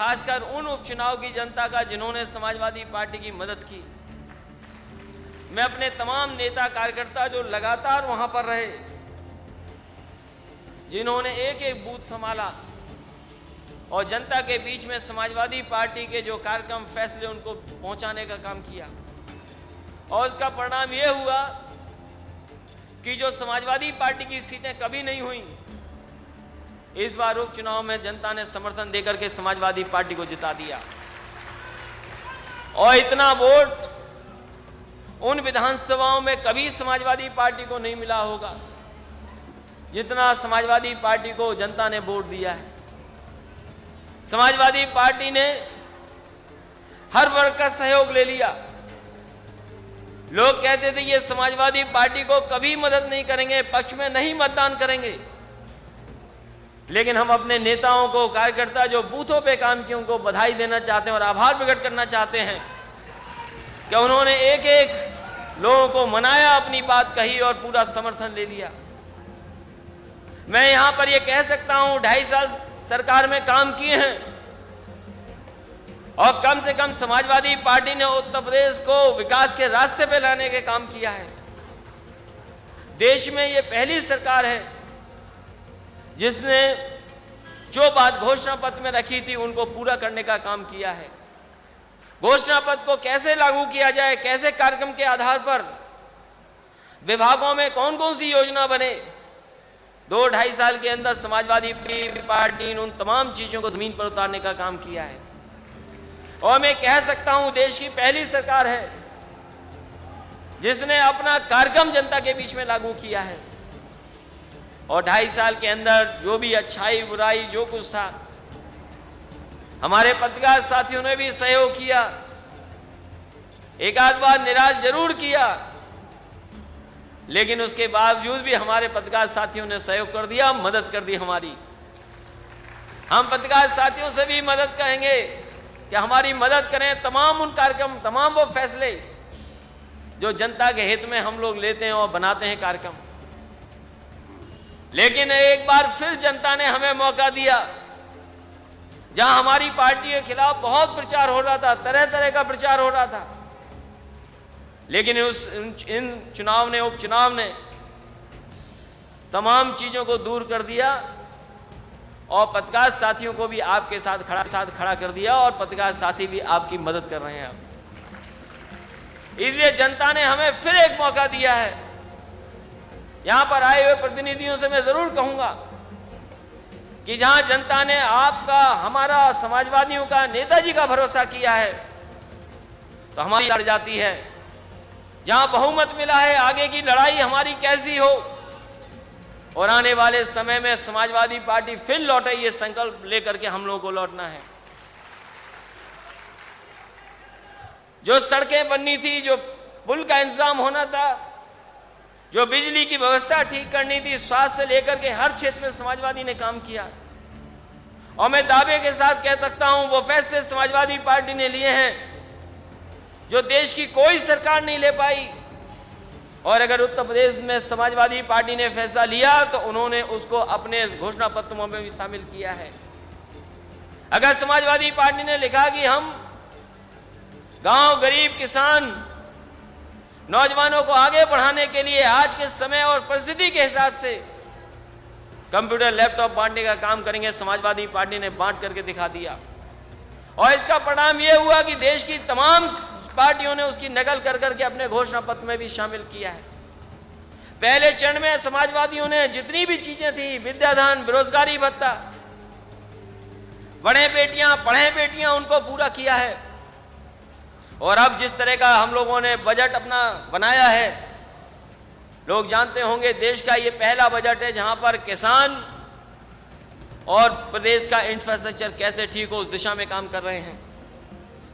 खासकर उन उपचुनाव की जनता का जिन्होंने समाजवादी पार्टी की मदद की। मैं अपने तमाम नेता कार्यकर्ता जो लगातार वहां पर रहे, जिन्होंने एक एक बूथ संभाला और जनता के बीच में समाजवादी पार्टी के जो कार्यक्रम फैसले उनको पहुंचाने का काम किया, और उसका परिणाम यह हुआ कि जो समाजवादी पार्टी की सीटें कभी नहीं हुई, इस बार उपचुनाव में जनता ने समर्थन देकर के समाजवादी पार्टी को जिता दिया। और इतना वोट उन विधानसभाओं में कभी समाजवादी पार्टी को नहीं मिला होगा जितना समाजवादी पार्टी को जनता ने वोट दिया है। समाजवादी पार्टी ने हर वर्ग का सहयोग ले लिया। लोग कहते थे ये समाजवादी पार्टी को कभी मदद नहीं करेंगे, पक्ष में नहीं मतदान करेंगे, लेकिन हम अपने नेताओं को, कार्यकर्ता जो बूथों पे काम किए, उनको बधाई देना चाहते हैं और आभार प्रकट करना चाहते हैं कि उन्होंने एक एक लोगों को मनाया, अपनी बात कही और पूरा समर्थन ले लिया। मैं यहां पर यह कह सकता हूं, 2.5 साल सरकार में काम किए हैं और कम से कम समाजवादी पार्टी ने उत्तर प्रदेश को विकास के रास्ते पे लाने के काम किया है। देश में ये पहली सरकार है जिसने जो बात घोषणा पत्र में रखी थी उनको पूरा करने का काम किया है। घोषणा पत्र को कैसे लागू किया जाए, कैसे कार्यक्रम के आधार पर विभागों में कौन कौन सी योजना बने, 2-2.5 साल के अंदर समाजवादी पार्टी ने उन तमाम चीजों को जमीन पर उतारने का काम किया है। और मैं कह सकता हूं देश की पहली सरकार है जिसने अपना कार्यक्रम जनता के बीच में लागू किया है। और 2.5 साल के अंदर जो भी अच्छाई बुराई जो कुछ था, हमारे पत्रकार साथियों ने भी सहयोग किया। एक आध बार निराश जरूर किया, लेकिन उसके बावजूद भी हमारे पत्रकार साथियों ने सहयोग कर दिया, मदद कर दी हमारी। हम पत्रकार साथियों से भी मदद कहेंगे कि हमारी मदद करें, तमाम उन कार्यक्रम, तमाम वो फैसले जो जनता के हित में हम लोग लेते हैं और बनाते हैं कार्यक्रम। लेकिन एक बार फिर जनता ने हमें मौका दिया, जहां हमारी पार्टी के खिलाफ बहुत प्रचार हो रहा था, तरह तरह का प्रचार हो रहा था, लेकिन इन चुनाव ने, उपचुनाव ने तमाम चीजों को दूर कर दिया और पत्रकार साथियों को भी आपके साथ खड़ा कर दिया और पत्रकार साथी भी आपकी मदद कर रहे हैं। अब इसलिए जनता ने हमें फिर एक मौका दिया है। यहां पर आए हुए प्रतिनिधियों से मैं जरूर कहूंगा कि जहां जनता ने आपका, हमारा, समाजवादियों का, नेताजी का भरोसा किया है, तो हमारी लड़ जाती है। जहां बहुमत मिला है, आगे की लड़ाई हमारी कैसी हो और आने वाले समय में समाजवादी पार्टी फिर लौटे, ये संकल्प लेकर के हम लोगों को लौटना है। जो सड़कें बननी थी, जो पुल का इंतजाम होना था, जो बिजली की व्यवस्था ठीक करनी थी, स्वास्थ्य से लेकर के हर क्षेत्र में समाजवादी ने काम किया। और मैं दावे के साथ कह सकता हूं वो फैसले समाजवादी पार्टी ने लिए हैं जो देश की कोई सरकार नहीं ले पाई। और अगर उत्तर प्रदेश में समाजवादी पार्टी ने फैसला लिया तो उन्होंने उसको अपने घोषणा पत्रों में भी शामिल किया है। अगर समाजवादी पार्टी ने लिखा कि हम गांव, गरीब, किसान, नौजवानों को आगे बढ़ाने के लिए आज के समय और परिस्थिति के हिसाब से कंप्यूटर, लैपटॉप बांटने का काम करेंगे, समाजवादी पार्टी ने बांट करके दिखा दिया। और इसका परिणाम यह हुआ कि देश की तमाम पार्टियों ने उसकी नकल कर करके अपने घोषणा पत्र में भी शामिल किया है। पहले चरण में समाजवादियों ने जितनी भी चीजें थी, विद्यादान, बेरोजगारी भत्ता, बड़े बेटियां, पढ़े बेटियां, उनको पूरा किया है। और अब जिस तरह का हम लोगों ने बजट अपना बनाया है, लोग जानते होंगे देश का ये पहला बजट है जहां पर किसान और प्रदेश का इंफ्रास्ट्रक्चर कैसे ठीक हो उस दिशा में काम कर रहे हैं।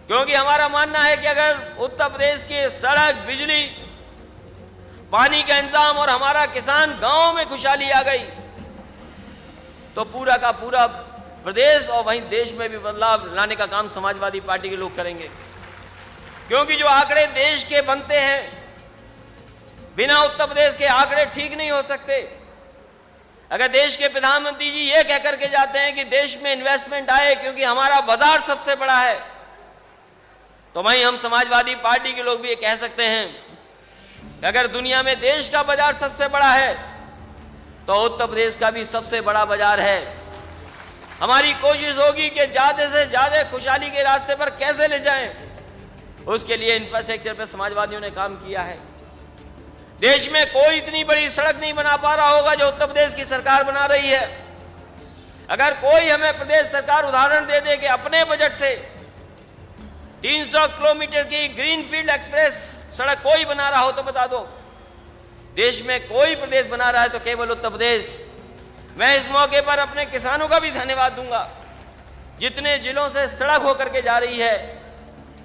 क्योंकि हमारा मानना है कि अगर उत्तर प्रदेश की सड़क, बिजली, पानी का इंतजाम और हमारा किसान गांव में खुशहाली आ गई तो पूरा का पूरा प्रदेश और वहीं देश में भी बदलाव लाने का काम समाजवादी पार्टी के लोग करेंगे। क्योंकि जो आंकड़े देश के बनते हैं, बिना उत्तर प्रदेश के आंकड़े ठीक नहीं हो सकते। अगर देश के प्रधानमंत्री जी ये कह करके जाते हैं कि देश में इन्वेस्टमेंट आए क्योंकि हमारा बाजार सबसे बड़ा है, तो वहीं हम समाजवादी पार्टी के लोग भी ये कह सकते हैं कि अगर दुनिया में देश का बाजार सबसे बड़ा है तो उत्तर प्रदेश का भी सबसे बड़ा बाजार है। हमारी कोशिश होगी कि ज्यादा से ज्यादा खुशहाली के रास्ते पर कैसे ले जाएं, उसके लिए इंफ्रास्ट्रक्चर पर समाजवादियों ने काम किया है। देश में कोई इतनी बड़ी सड़क नहीं बना पा रहा होगा जो उत्तर प्रदेश की सरकार बना रही है। अगर कोई हमें प्रदेश सरकार उदाहरण दे दे कि अपने बजट से 300 किलोमीटर की ग्रीनफील्ड एक्सप्रेस सड़क कोई बना रहा हो तो बता दो। देश में कोई प्रदेश बना रहा है तो केवल उत्तर प्रदेश। मैं इस मौके पर अपने किसानों का भी धन्यवाद दूंगा। जितने जिलों से सड़क होकर के जा रही है,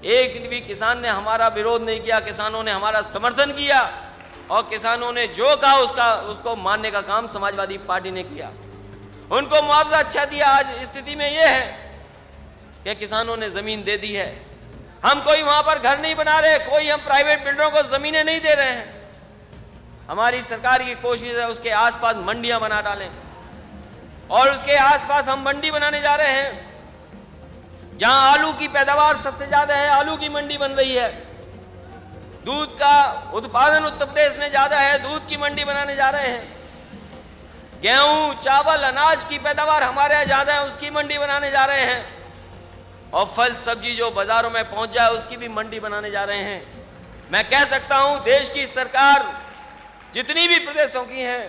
एक भी किसान ने हमारा विरोध नहीं किया, किसानों ने हमारा समर्थन किया और किसानों ने जो कहा उसको मानने का काम समाजवादी पार्टी ने किया। उनको मुआवजा अच्छा दिया। आज स्थिति में यह है कि किसानों ने जमीन दे दी है। हम कोई वहां पर घर नहीं बना रहे, कोई हम प्राइवेट बिल्डरों को जमीनें नहीं दे रहे हैं। हमारी सरकार की कोशिश है उसके आसपास मंडियां बना डालें और उसके आसपास हम मंडी बनाने जा रहे हैं। जहां आलू की पैदावार सबसे ज्यादा है, आलू की मंडी बन रही है। दूध का उत्पादन उत्तर प्रदेश में ज्यादा है, दूध की मंडी बनाने जा रहे हैं। गेहूं, चावल, अनाज की पैदावार हमारे यहाँ ज्यादा है, उसकी मंडी बनाने जा रहे हैं। और फल सब्जी जो बाजारों में पहुंच जाए उसकी भी मंडी बनाने जा रहे हैं। मैं कह सकता हूं देश की सरकार जितनी भी प्रदेशों की है,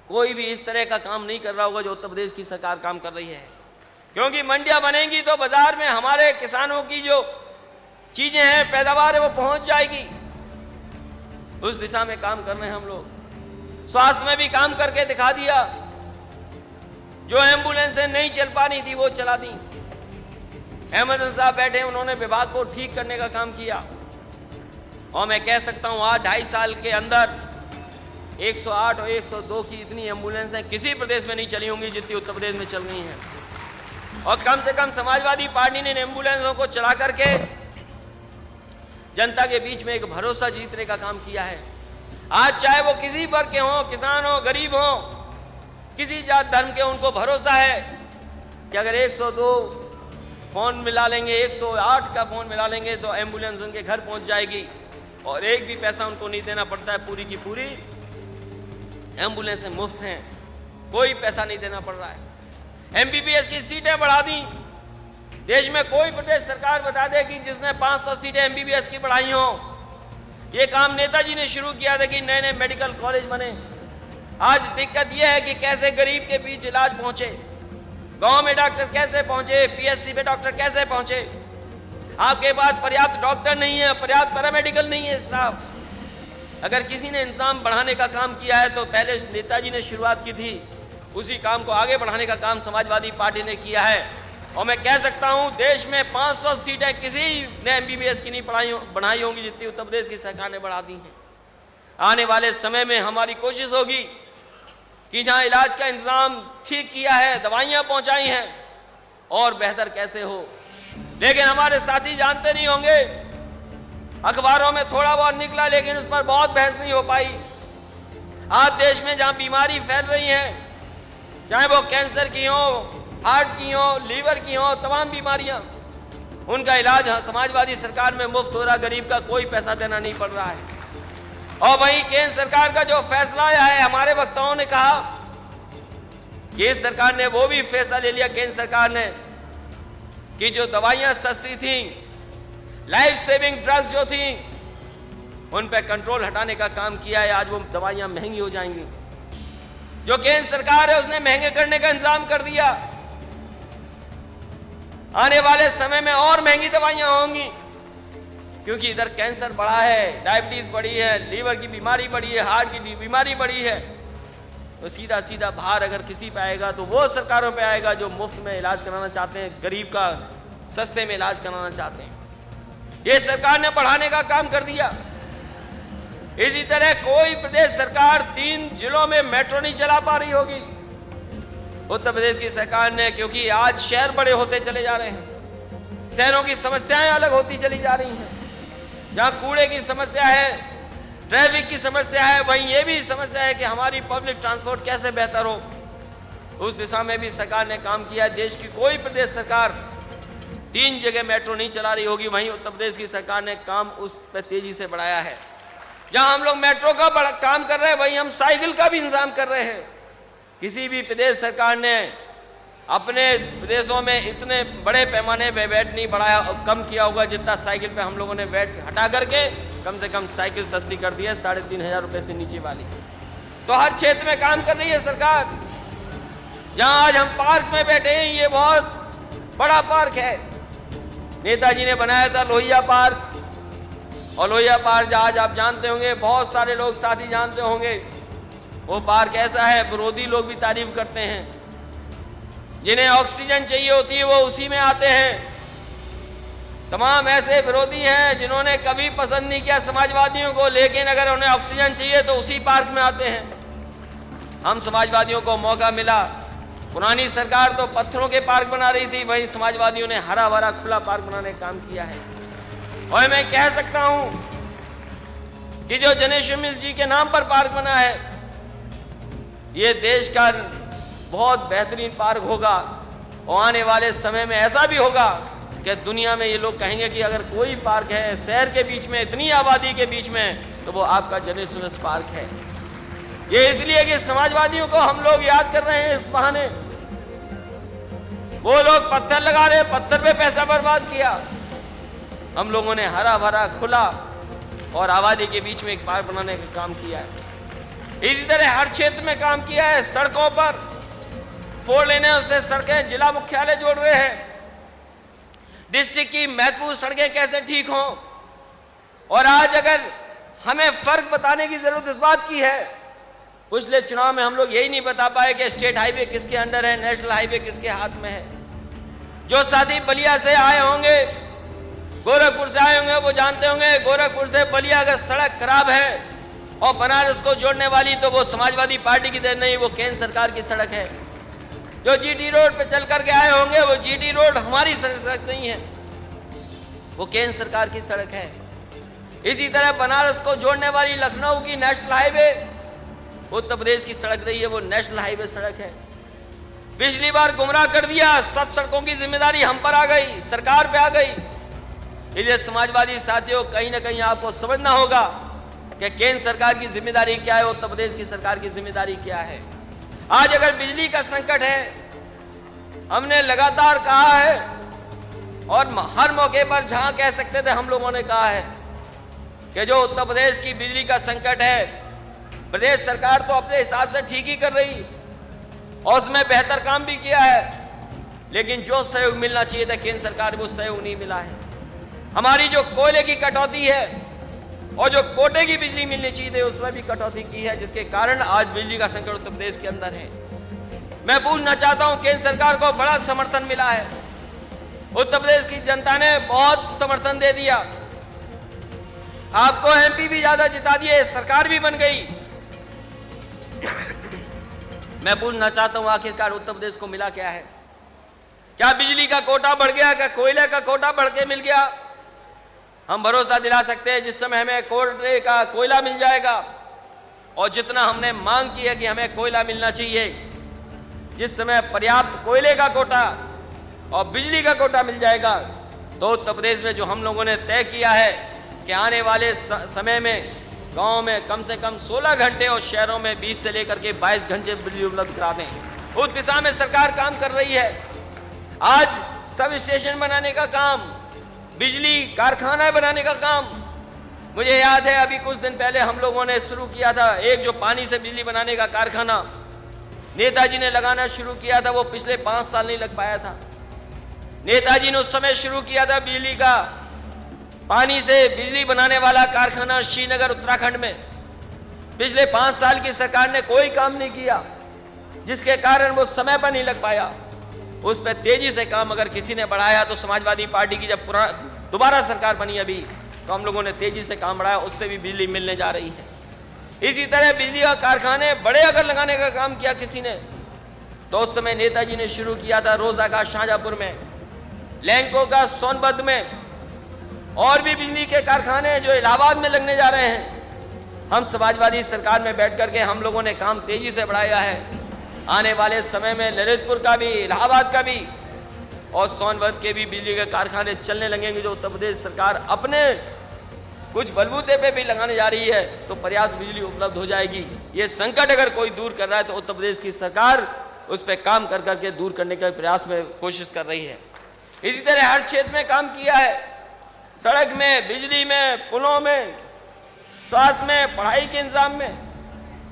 कोई भी इस तरह का काम नहीं कर रहा होगा जो उत्तर प्रदेश की सरकार काम कर रही है। क्योंकि मंडियां बनेंगी तो बाजार में हमारे किसानों की जो चीजें हैं, पैदावार है, वो पहुंच जाएगी। उस दिशा में काम कर रहे हैं हम लोग। स्वास्थ्य में भी काम करके दिखा दिया। जो एम्बुलेंसें नहीं चल पा रही थी वो चला दी। अहमद साहब बैठे, उन्होंने विभाग को ठीक करने का काम किया। और मैं कह सकता हूं आज 2.5 साल के अंदर 108 और 102 की इतनी एम्बुलेंसें किसी प्रदेश में नहीं चली होंगी जितनी उत्तर प्रदेश में चल रही हैं। और कम से कम समाजवादी पार्टी ने इन एम्बुलेंसों को चला करके जनता के बीच में एक भरोसा जीतने का काम किया है। आज चाहे वो किसी वर्ग के हों, किसान हो, गरीब हो, किसी जात धर्म के, उनको भरोसा है कि अगर 102 फोन मिला लेंगे, 108 का फोन मिला लेंगे तो एम्बुलेंस उनके घर पहुंच जाएगी और एक भी पैसा उनको नहीं देना पड़ता है। पूरी की पूरी एम्बुलेंसें मुफ्त हैं, कोई पैसा नहीं देना पड़ रहा है। एमबीबीएस की सीटें बढ़ा दी। देश में कोई प्रदेश सरकार बता दे कि जिसने 500 सीटें एमबीबीएस की बढ़ाई हो। ये काम नेताजी ने शुरू किया था कि नए नए मेडिकल कॉलेज बने। आज दिक्कत यह है कि कैसे गरीब के बीच इलाज पहुंचे, गांव में डॉक्टर कैसे पहुंचे, पीएचसी पे डॉक्टर कैसे पहुंचे। आपके पास पर्याप्त डॉक्टर नहीं है, पर्याप्त पैरामेडिकल नहीं है स्टाफ। अगर किसी ने इंतजाम बढ़ाने का काम किया है तो पहले नेताजी ने शुरुआत की थी, उसी काम को आगे बढ़ाने का काम समाजवादी पार्टी ने किया है। और मैं कह सकता हूं देश में 500 सीटें किसी ने एमबीबीएस की नहीं बढ़ाई होंगी जितनी उत्तर प्रदेश की सरकार ने बढ़ा दी हैं। आने वाले समय में हमारी कोशिश होगी कि जहां इलाज का इंतजाम ठीक किया है, दवाइयां पहुंचाई हैं, और बेहतर कैसे हो। लेकिन हमारे साथी जानते नहीं होंगे, अखबारों में थोड़ा बहुत निकला लेकिन उस पर बहुत बहस नहीं हो पाई। आज देश में जहां बीमारी फैल रही है, चाहे वो कैंसर की हो, हार्ट की हो, लीवर की हो, तमाम बीमारियां, उनका इलाज समाजवादी सरकार में मुफ्त हो रहा, गरीब का कोई पैसा देना नहीं पड़ रहा है। और वहीं केंद्र सरकार का जो फैसला आया है, हमारे वक्ताओं ने कहा केंद्र सरकार ने वो भी फैसला ले लिया, केंद्र सरकार ने, कि जो दवाइयां सस्ती थी, लाइफ सेविंग ड्रग्स जो थी, उन पे कंट्रोल हटाने का काम किया है। आज वो दवाइयां महंगी हो जाएंगी। जो केंद्र सरकार है उसने महंगे करने का इंतजाम कर दिया। आने वाले समय में और महंगी दवाइयां होंगी, क्योंकि इधर कैंसर बढ़ा है, डायबिटीज बढ़ी है, लीवर की बीमारी बढ़ी है, हार्ट की बीमारी बढ़ी है। तो सीधा सीधा भार अगर किसी पे आएगा तो वो सरकारों पे आएगा जो मुफ्त में इलाज कराना चाहते हैं, गरीब का सस्ते में इलाज कराना चाहते हैं। ये सरकार ने बढ़ाने का काम कर दिया। इसी तरह कोई प्रदेश सरकार 3 जिलों में मेट्रो नहीं चला पा रही होगी। उत्तर प्रदेश की सरकार ने, क्योंकि आज शहर बड़े होते चले जा रहे हैं, शहरों की समस्याएं अलग होती चली जा रही हैं। जहां कूड़े की समस्या है, ट्रैफिक की समस्या है, वहीं ये भी समस्या है कि हमारी पब्लिक ट्रांसपोर्ट कैसे बेहतर हो। उस दिशा में भी सरकार ने काम किया है। देश की कोई प्रदेश सरकार 3 जगह मेट्रो नहीं चला रही होगी, वहीं उत्तर प्रदेश की सरकार ने काम उस पर तेजी से बढ़ाया है। जहां हम लोग मेट्रो का बड़ा काम कर रहे हैं, वहीं हम साइकिल का भी इंतजाम कर रहे हैं। किसी भी प्रदेश सरकार ने अपने प्रदेशों में इतने बड़े पैमाने पे वैट नहीं बढ़ाया, कम किया होगा जितना साइकिल पे हम लोगों ने वैट हटा करके कम से कम साइकिल सस्ती कर दी है, 3,500 रुपये से नीचे वाली। तो हर क्षेत्र में काम कर रही है सरकार। जहां आज हम पार्क में बैठे हैं, ये बहुत बड़ा पार्क है, नेताजी ने बनाया था लोहिया पार्क। और लोहिया पार्क आज आप जानते होंगे, बहुत सारे लोग साथी जानते होंगे, वो पार्क ऐसा है विरोधी लोग भी तारीफ करते हैं। जिन्हें ऑक्सीजन चाहिए होती है वो उसी में आते हैं। तमाम ऐसे विरोधी हैं जिन्होंने कभी पसंद नहीं किया समाजवादियों को, लेकिन अगर उन्हें ऑक्सीजन चाहिए तो उसी पार्क में आते हैं। हम समाजवादियों को मौका मिला, पुरानी सरकार तो पत्थरों के पार्क बना रही थी, वहीं समाजवादियों ने हरा भरा खुला पार्क बनाने का काम किया है। और मैं कह सकता हूं कि जो जनेश्वर मिश्र जी के नाम पर पार्क बना है, ये देश का बहुत बेहतरीन पार्क होगा। और आने वाले समय में ऐसा भी होगा कि दुनिया में ये लोग कहेंगे कि अगर कोई पार्क है शहर के बीच में, इतनी आबादी के बीच में, तो वो आपका जनेश्वर मिश्र पार्क है। ये इसलिए कि समाजवादियों को हम लोग याद कर रहे हैं इस बहाने। वो लोग पत्थर लगा रहे, पत्थर पे पैसा बर्बाद किया। हम लोगों ने हरा भरा खुला और आबादी के बीच में एक पार्क बनाने का काम किया है। इसी तरह हर क्षेत्र में काम किया है। सड़कों पर 4 लेने से सड़कें जिला मुख्यालय जोड़ रहे हैं। डिस्ट्रिक्ट की महत्वपूर्ण सड़कें कैसे ठीक हों। और आज अगर हमें फर्क बताने की जरूरत इस बात की है, पिछले चुनाव में हम लोग यही नहीं बता पाए कि स्टेट हाईवे किसके अंडर है, नेशनल हाईवे किसके हाथ में है। जो साथी बलिया से आए होंगे, गोरखपुर से आए होंगे, वो जानते होंगे गोरखपुर से बलिया अगर सड़क खराब है और बनारस को जोड़ने वाली, तो वो समाजवादी पार्टी की देन नहीं, वो केंद्र सरकार की सड़क है। जो जीटी रोड पे चल करके आए होंगे, वो जीटी रोड हमारी सड़क नहीं है, वो केंद्र सरकार की सड़क है। इसी तरह बनारस को जोड़ने वाली लखनऊ की नेशनल हाईवे उत्तर प्रदेश की सड़क रही है, वो नेशनल हाईवे सड़क है। पिछली बार गुमराह कर दिया, सब सड़कों की जिम्मेदारी हम पर आ गई, सरकार पे आ गई। इसलिए समाजवादी साथियों, कहीं ना कहीं आपको समझना होगा कि केंद्र सरकार की जिम्मेदारी क्या है, उत्तर प्रदेश की सरकार की जिम्मेदारी क्या है। आज अगर बिजली का संकट है, हमने लगातार कहा है और हर मौके पर जहां कह सकते थे हम लोगों ने कहा है कि जो उत्तर प्रदेश की बिजली का संकट है, प्रदेश सरकार तो अपने हिसाब से ठीक ही कर रही और उसमें बेहतर काम भी किया है, लेकिन जो सहयोग मिलना चाहिए था केंद्र सरकार को सहयोग नहीं मिला है। हमारी जो कोयले की कटौती है और जो कोटे की बिजली मिलनी चाहिए थी, उसमें भी कटौती की है, जिसके कारण आज बिजली का संकट उत्तर प्रदेश के अंदर है। मैं पूछना चाहता हूं, केंद्र सरकार को बड़ा समर्थन मिला है, उत्तर प्रदेश की जनता ने बहुत समर्थन दे दिया, आपको एमपी भी ज्यादा जिता दिए, सरकार भी बन गई। मैं पूछना चाहता हूं, आखिरकार उत्तर प्रदेश को मिला क्या है? क्या बिजली का कोटा बढ़ गया? क्या कोयले का कोटा बढ़ के मिल गया? हम भरोसा दिला सकते हैं जिस समय हमें कोयले का कोयला मिल जाएगा और जितना हमने मांग की है कि हमें कोयला मिलना चाहिए, जिस समय पर्याप्त कोयले का कोटा और बिजली का कोटा मिल जाएगा, तो उत्तर प्रदेश में जो हम लोगों ने तय किया है कि आने वाले समय में गांव में कम से कम 16 घंटे और शहरों में 20 से लेकर के 22 घंटे बिजली उपलब्ध करा दें, उस दिशा में सरकार काम कर रही है। आज सब स्टेशन बनाने का काम, बिजली कारखाना बनाने का काम, मुझे याद है अभी कुछ दिन पहले हम लोगों ने शुरू किया था एक जो पानी से बिजली बनाने का कारखाना नेताजी ने लगाना शुरू किया था, वो पिछले 5 साल नहीं लग पाया था। नेताजी ने उस समय शुरू किया था बिजली का, पानी से बिजली बनाने वाला कारखाना श्रीनगर उत्तराखंड में। पिछले 5 साल की सरकार ने कोई काम नहीं किया, जिसके कारण वो समय पर नहीं लग पाया। उस पर तेजी से काम अगर किसी ने बढ़ाया तो समाजवादी पार्टी की जब दोबारा सरकार बनी अभी, तो हम लोगों ने तेजी से काम बढ़ाया, उससे भी बिजली मिलने जा रही है। इसी तरह बिजली का कारखाने बड़े अगर लगाने का काम किया किसी ने, तो उस समय नेताजी ने शुरू किया था रोजा का शाहजहांपुर में, लैंको का सोनभद्र में, और भी बिजली के कारखाने जो इलाहाबाद में लगने जा रहे हैं। हम समाजवादी सरकार में बैठ करके हम लोगों ने काम तेजी से बढ़ाया है। आने वाले समय में ललितपुर का भी, इलाहाबाद का भी और सोनभद्र के भी बिजली के कारखाने चलने लगेंगे, जो उत्तर प्रदेश सरकार अपने कुछ बलबूते पे भी लगाने जा रही है, तो पर्याप्त बिजली उपलब्ध हो जाएगी। ये संकट अगर कोई दूर कर रहा है तो उत्तर प्रदेश की सरकार उस पर काम कर करके दूर करने का प्रयास में कोशिश कर रही है। इसी तरह हर क्षेत्र में काम किया है, सड़क में, बिजली में, पुलों में, स्वास्थ्य में, पढ़ाई के इंतजाम में,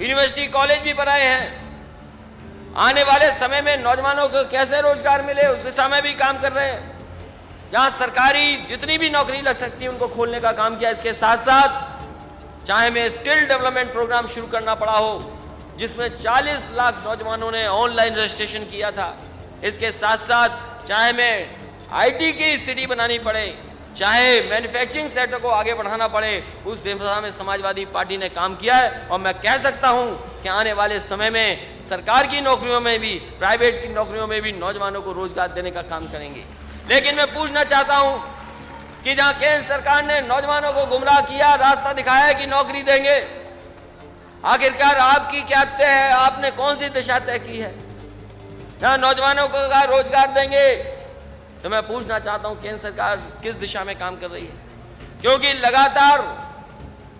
यूनिवर्सिटी कॉलेज भी बनाए हैं। आने वाले समय में नौजवानों को कैसे रोजगार मिले उस दिशा में भी काम कर रहे हैं। जहां सरकारी जितनी भी नौकरी लग सकती है उनको खोलने का काम किया। इसके साथ साथ चाहे में स्किल डेवलपमेंट प्रोग्राम शुरू करना पड़ा हो, जिसमें 40 लाख नौजवानों ने ऑनलाइन रजिस्ट्रेशन किया था। इसके साथ साथ चाहे में आईटी की सिटी बनानी पड़े, चाहे मैन्युफैक्चरिंग सेक्टर को आगे बढ़ाना पड़े, उस दिशा में समाजवादी पार्टी ने काम किया है। और मैं कह सकता हूं कि आने वाले समय में सरकार की नौकरियों में भी, प्राइवेट की नौकरियों में भी नौजवानों को रोजगार देने का काम करेंगे। लेकिन मैं पूछना चाहता हूं कि जहां केंद्र सरकार ने नौजवानों को गुमराह किया, रास्ता दिखाया कि नौकरी देंगे, आखिरकार आपकी क्या तय है? आपने कौन सी दिशा तय की है? जहां नौजवानों को रोजगार देंगे, तो मैं पूछना चाहता हूं केंद्र सरकार किस दिशा में काम कर रही है? क्योंकि लगातार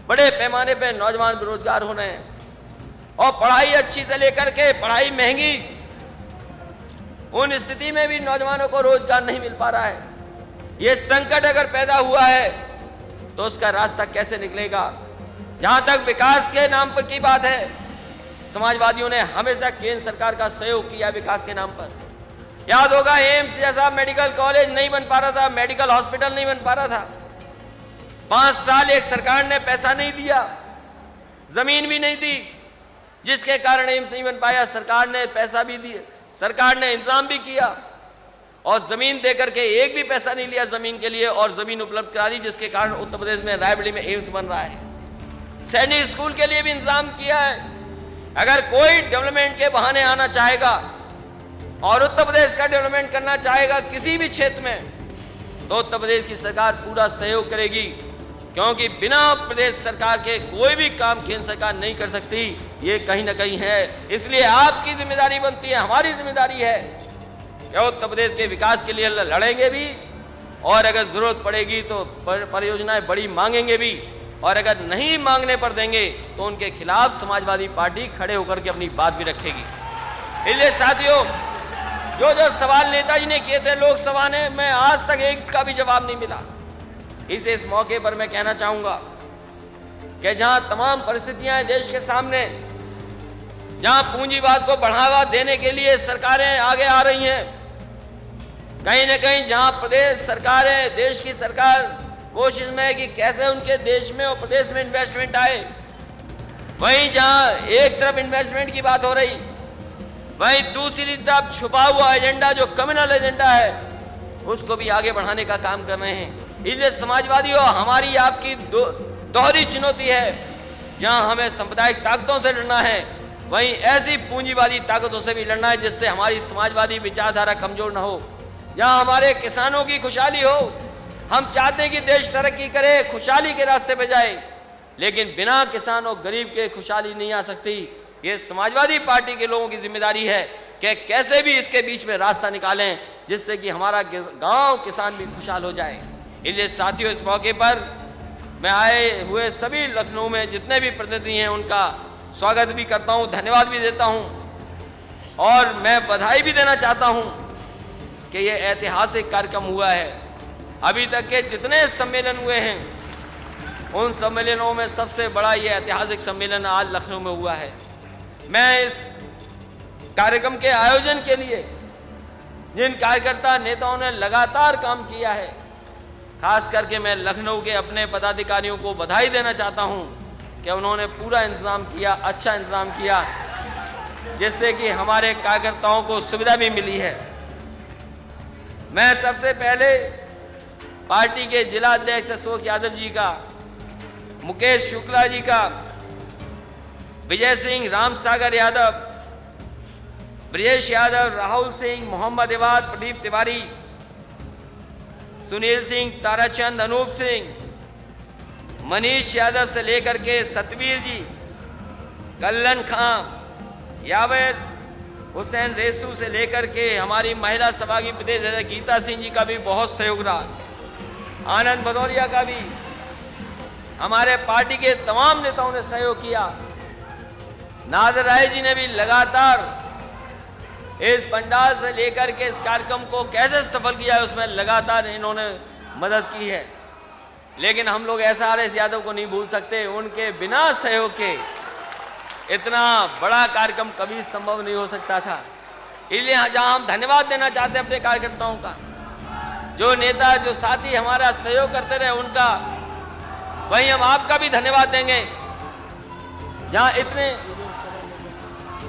बड़े पैमाने पर नौजवान बेरोजगार हो रहे हैं और पढ़ाई अच्छी से लेकर के पढ़ाई महंगी, उन स्थिति में भी नौजवानों को रोजगार नहीं मिल पा रहा है। यह संकट अगर पैदा हुआ है तो उसका रास्ता कैसे निकलेगा? जहां तक विकास के नाम पर की बात है, समाजवादियों ने हमेशा केंद्र सरकार का सहयोग किया विकास के नाम पर। याद होगा एम्स जैसा मेडिकल कॉलेज नहीं बन पा रहा था, मेडिकल हॉस्पिटल नहीं बन पा रहा था। 5 साल एक सरकार ने पैसा नहीं दिया, जमीन भी नहीं दी, जिसके कारण एम्स नहीं बन पाया। सरकार ने पैसा भी दिया, सरकार ने इंतजाम भी किया और जमीन देकर के एक भी पैसा नहीं लिया जमीन के लिए, और जमीन उपलब्ध करा दी, जिसके कारण उत्तर प्रदेश में रायबरेली में एम्स बन रहा है। सैनिक स्कूल के लिए भी इंतजाम किया है। अगर कोई डेवलपमेंट के बहाने आना चाहेगा और उत्तर प्रदेश का डेवलपमेंट करना चाहेगा किसी भी क्षेत्र में, तो उत्तर प्रदेश की सरकार पूरा सहयोग करेगी, क्योंकि बिना प्रदेश सरकार के कोई भी काम केंद्र सरकार नहीं कर सकती, ये कहीं ना कहीं है। इसलिए आपकी जिम्मेदारी बनती है, हमारी जिम्मेदारी है कि उत्तर प्रदेश के विकास के लिए लड़ेंगे भी, और अगर जरूरत पड़ेगी तो परियोजनाएं बड़ी मांगेंगे भी, और अगर नहीं मांगने पर देंगे तो उनके खिलाफ समाजवादी पार्टी खड़े होकर के अपनी बात भी रखेगी। इसलिए साथियों, जो जो सवाल नेताजी ने किए थे लोकसभा ने, मैं आज तक एक का भी जवाब नहीं मिला। इस मौके पर मैं कहना चाहूंगा कि जहां तमाम परिस्थितियां हैं देश के सामने, जहां पूंजीवाद को बढ़ावा देने के लिए सरकारें आगे आ रही हैं, कहीं ना कहीं जहां प्रदेश सरकारें, देश की सरकार कोशिश में है कि कैसे उनके देश में और प्रदेश में इन्वेस्टमेंट आए, वहीं जहां एक तरफ इन्वेस्टमेंट की बात हो रही, वहीं दूसरी तरफ छुपा हुआ एजेंडा जो कम्युनल एजेंडा है उसको भी आगे बढ़ाने का काम कर रहे हैं। इसलिए समाजवादियों, हमारी आपकी दोहरी चुनौती है, जहां हमें सांप्रदायिक ताकतों से लड़ना है, वहीं ऐसी पूंजीवादी ताकतों से भी लड़ना है जिससे हमारी समाजवादी विचारधारा कमजोर न हो। जहां हमारे किसानों की खुशहाली हो, हम चाहते हैं कि देश तरक्की करे, खुशहाली के रास्ते पे जाए, लेकिन बिना किसान और गरीब के खुशहाली नहीं आ सकती। ये समाजवादी पार्टी के लोगों की जिम्मेदारी है कि कैसे भी इसके बीच में रास्ता निकालें, जिससे कि हमारा गांव किसान भी खुशहाल हो जाए। इसलिए साथियों, इस मौके पर मैं आए हुए सभी लखनऊ में जितने भी प्रतिनिधि हैं उनका स्वागत भी करता हूं, धन्यवाद भी देता हूं, और मैं बधाई भी देना चाहता हूं कि ये ऐतिहासिक कार्यक्रम हुआ है। अभी तक के जितने सम्मेलन हुए हैं उन सम्मेलनों में सबसे बड़ा ये ऐतिहासिक सम्मेलन आज लखनऊ में हुआ है। मैं इस कार्यक्रम के आयोजन के लिए जिन कार्यकर्ता नेताओं ने लगातार काम किया है, खास करके मैं लखनऊ के अपने पदाधिकारियों को बधाई देना चाहता हूं कि उन्होंने पूरा इंतजाम किया, अच्छा इंतजाम किया, जिससे कि हमारे कार्यकर्ताओं को सुविधा भी मिली है। मैं सबसे पहले पार्टी के जिला अध्यक्ष अशोक यादव जी का, मुकेश शुक्ला जी का, विजय सिंह, राम सागर यादव, ब्रजेश यादव, राहुल सिंह, मोहम्मद इवाद, प्रदीप तिवारी, सुनील सिंह, ताराचंद, अनूप सिंह, मनीष यादव से लेकर के सतवीर जी, कल्लन खां, यावेर हुसैन रेसू से लेकर के हमारी महिला सभा की प्रदेश अध्यक्ष गीता सिंह जी का भी बहुत सहयोग रहा। आनंद भदौरिया का भी, हमारे पार्टी के तमाम नेताओं ने सहयोग किया। नादर राय जी ने भी लगातार इस पंडाल से लेकर के इस कार्यक्रम को कैसे सफल किया उसमें लगातार इन्होंने मदद की है। लेकिन हम लोग SRS यादव को नहीं भूल सकते, उनके बिना सहयोग के इतना बड़ा कार्यक्रम कभी संभव नहीं हो सकता था। इसलिए जहां हम धन्यवाद देना चाहते हैं अपने कार्यकर्ताओं का, जो नेता जो साथी हमारा सहयोग करते रहे उनका, वहीं हम आपका भी धन्यवाद देंगे।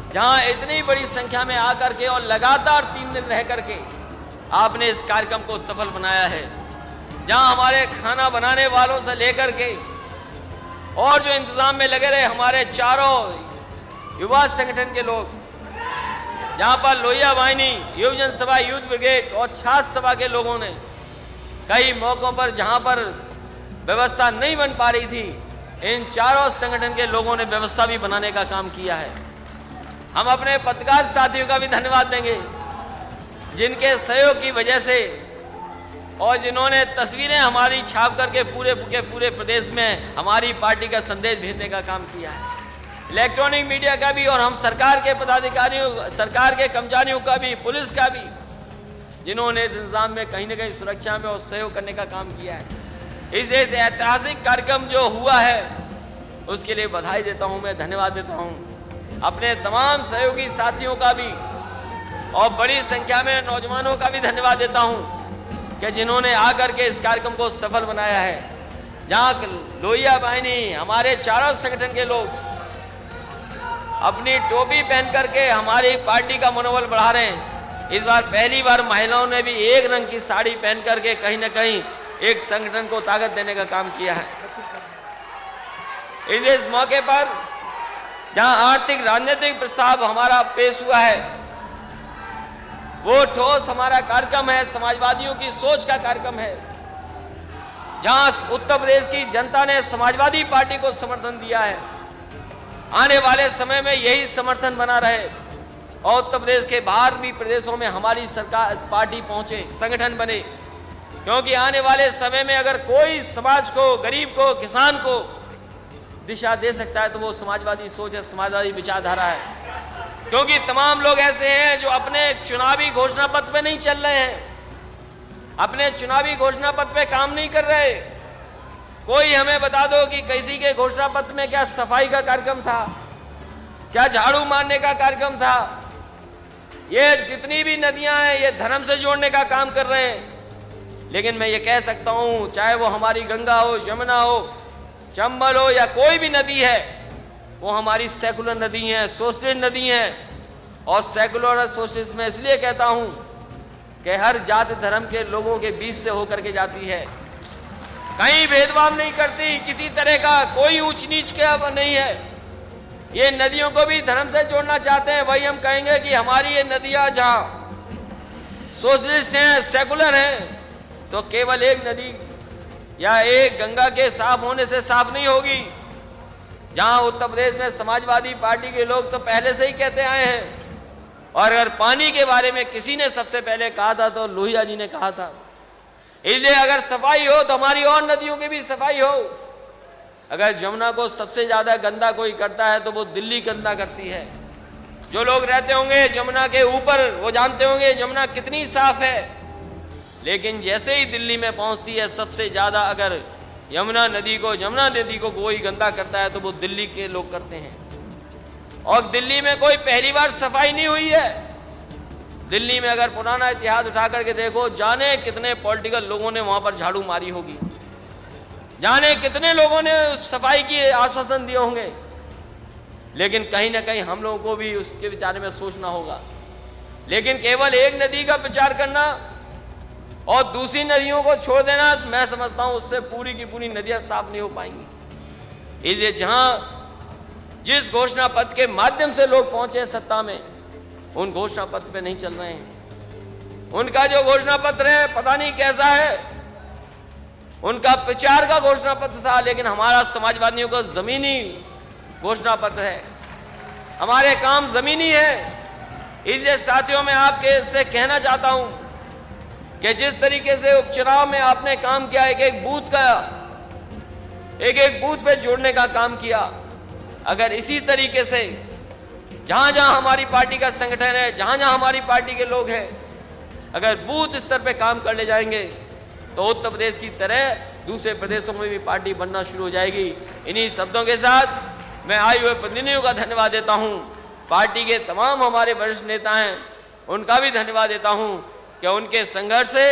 जहां इतनी बड़ी संख्या में आकर के और लगातार 3 दिन रह करके आपने इस कार्यक्रम को सफल बनाया है। जहां हमारे खाना बनाने वालों से लेकर के और जो इंतजाम में लगे रहे हमारे चारों युवा संगठन के लोग, जहां पर लोहिया वाहिनी, युवजन सभा, यूथ ब्रिगेड और छात्र सभा के लोगों ने कई मौकों पर जहां पर व्यवस्था नहीं बन पा रही थी, इन चारों संगठन के लोगों ने व्यवस्था भी बनाने का काम किया है। हम अपने पत्रकार साथियों का भी धन्यवाद देंगे, जिनके सहयोग की वजह से और जिन्होंने तस्वीरें हमारी छाप करके पूरे प्रदेश में हमारी पार्टी का संदेश भेजने का काम किया है। इलेक्ट्रॉनिक मीडिया का भी और हम सरकार के पदाधिकारियों, सरकार के कर्मचारियों का भी, पुलिस का भी, जिन्होंने इस इंतजाम में कहीं न कहीं सुरक्षा में और सहयोग करने का काम किया है। इस ऐतिहासिक कार्यक्रम जो हुआ है उसके लिए बधाई देता हूं, मैं धन्यवाद देता हूं अपने तमाम सहयोगी साथियों का भी और बड़ी संख्या में नौजवानों का भी धन्यवाद देता हूं कि जिन्होंने आकर के इस कार्यक्रम को सफल बनाया है। जहां लोहिया वाहिनी, हमारे चारों संगठन के लोग अपनी टोपी पहन करके हमारी पार्टी का मनोबल बढ़ा रहे हैं। इस बार पहली बार महिलाओं ने भी एक रंग की साड़ी पहन करके कहीं न कहीं एक संगठन को ताकत देने का काम किया है। इस मौके पर जहां आर्थिक राजनीतिक प्रस्ताव हमारा पेश हुआ है, वो ठोस हमारा कार्यक्रम है, समाजवादियों की सोच का कार्यक्रम है। जहां उत्तर प्रदेश की जनता ने समाजवादी पार्टी को समर्थन दिया है, आने वाले समय में यही समर्थन बना रहे और उत्तर प्रदेश के बाहर भी प्रदेशों में हमारी सरकार, पार्टी पहुंचे, संगठन बने। क्योंकि आने वाले समय में अगर कोई समाज को, गरीब को, किसान को दिशा दे सकता है तो वो समाजवादी सोच है, समाजवादी विचारधारा है। क्योंकि तमाम लोग ऐसे हैं जो अपने चुनावी घोषणा पत्र पे नहीं चल रहे हैं, अपने चुनावी घोषणा पत्र पे काम नहीं कर रहे। कोई हमें बता दो कि किसी के घोषणा पत्र में क्या सफाई का कार्यक्रम था, क्या झाड़ू मारने का कार्यक्रम था। ये जितनी भी नदियां हैं ये धर्म से जोड़ने का काम कर रहे हैं। लेकिन मैं ये कह सकता हूं, चाहे वो हमारी गंगा हो, यमुना हो, चंबल हो या कोई भी नदी है, वो हमारी सेकुलर नदी है, सोशलिस्ट नदी है। और सेकुलर और सोशलिस्ट में इसलिए कहता हूं कि हर जाति धर्म के लोगों के बीच से होकर के जाती है, कहीं भेदभाव नहीं करती, किसी तरह का कोई ऊंच नीच का नहीं है। ये नदियों को भी धर्म से जोड़ना चाहते हैं। वही हम कहेंगे कि हमारी ये नदियां जहां सोशलिस्ट हैं, सेकुलर हैं, तो केवल एक नदी या एक गंगा के साफ होने से साफ नहीं होगी। जहां उत्तर प्रदेश में समाजवादी पार्टी के लोग तो पहले से ही कहते आए हैं, और अगर पानी के बारे में किसी ने सबसे पहले कहा था तो लोहिया जी ने कहा था। इसलिए अगर सफाई हो तो हमारी और नदियों की भी सफाई हो। अगर यमुना को सबसे ज्यादा गंदा कोई करता है तो वो दिल्ली गंदा करती है। जो लोग रहते होंगे यमुना के ऊपर वो जानते होंगे यमुना कितनी साफ है, लेकिन जैसे ही दिल्ली में पहुंचती है सबसे ज्यादा अगर यमुना नदी को कोई गंदा करता है तो वो दिल्ली के लोग करते हैं। और दिल्ली में कोई पहली बार सफाई नहीं हुई है। दिल्ली में अगर पुराना इतिहास उठा करके देखो, जाने कितने पॉलिटिकल लोगों ने वहां पर झाड़ू मारी होगी, जाने कितने लोगों ने सफाई की आश्वासन दिए होंगे। लेकिन कहीं ना कहीं हम लोगों को भी उसके विचार में सोचना होगा। लेकिन केवल एक नदी का प्रचार करना और दूसरी नदियों को छोड़ देना, मैं समझता हूं उससे पूरी की पूरी नदियां साफ नहीं हो पाएंगी। इसलिए जहां जिस घोषणा पत्र के माध्यम से लोग पहुंचे सत्ता में, उन घोषणा पत्र पे नहीं चल रहे हैं। उनका जो घोषणा पत्र है पता नहीं कैसा है। उनका प्रचार का घोषणा पत्र था, लेकिन हमारा समाजवादियों का जमीनी घोषणा पत्र है, हमारे काम जमीनी है। इसलिए साथियों, मैं आपके से कहना चाहता हूं कि जिस तरीके से उपचुनाव में आपने काम किया, एक एक बूथ पे जोड़ने का काम किया, अगर इसी तरीके से जहां जहां हमारी पार्टी का संगठन है, जहां जहां हमारी पार्टी के लोग हैं, अगर बूथ स्तर पे काम कर ले जाएंगे तो उत्तर प्रदेश की तरह दूसरे प्रदेशों में भी पार्टी बनना शुरू हो जाएगी। इन्हीं शब्दों के साथ मैं आए हुए प्रतिनिधियों का धन्यवाद देता हूं। पार्टी के तमाम हमारे वरिष्ठ नेता हैं, उनका भी धन्यवाद देता हूं कि उनके संघर्ष से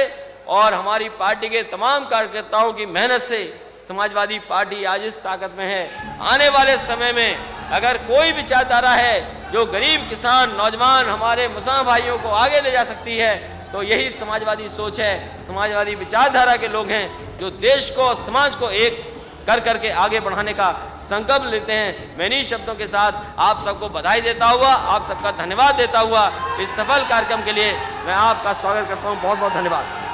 और हमारी पार्टी के तमाम कार्यकर्ताओं की मेहनत से समाजवादी पार्टी आज इस ताकत में है। आने वाले समय में अगर कोई विचारधारा है जो गरीब, किसान, नौजवान, हमारे मुसलमान भाइयों को आगे ले जा सकती है, तो यही समाजवादी सोच है, समाजवादी विचारधारा के लोग हैं जो देश को, समाज को एक कर करके आगे बढ़ाने का संकल्प लेते हैं। मैं इन्हीं शब्दों के साथ आप सबको बधाई देता हुआ, आप सबका धन्यवाद देता हुआ इस सफल कार्यक्रम के लिए मैं आपका स्वागत करता हूं। बहुत बहुत धन्यवाद।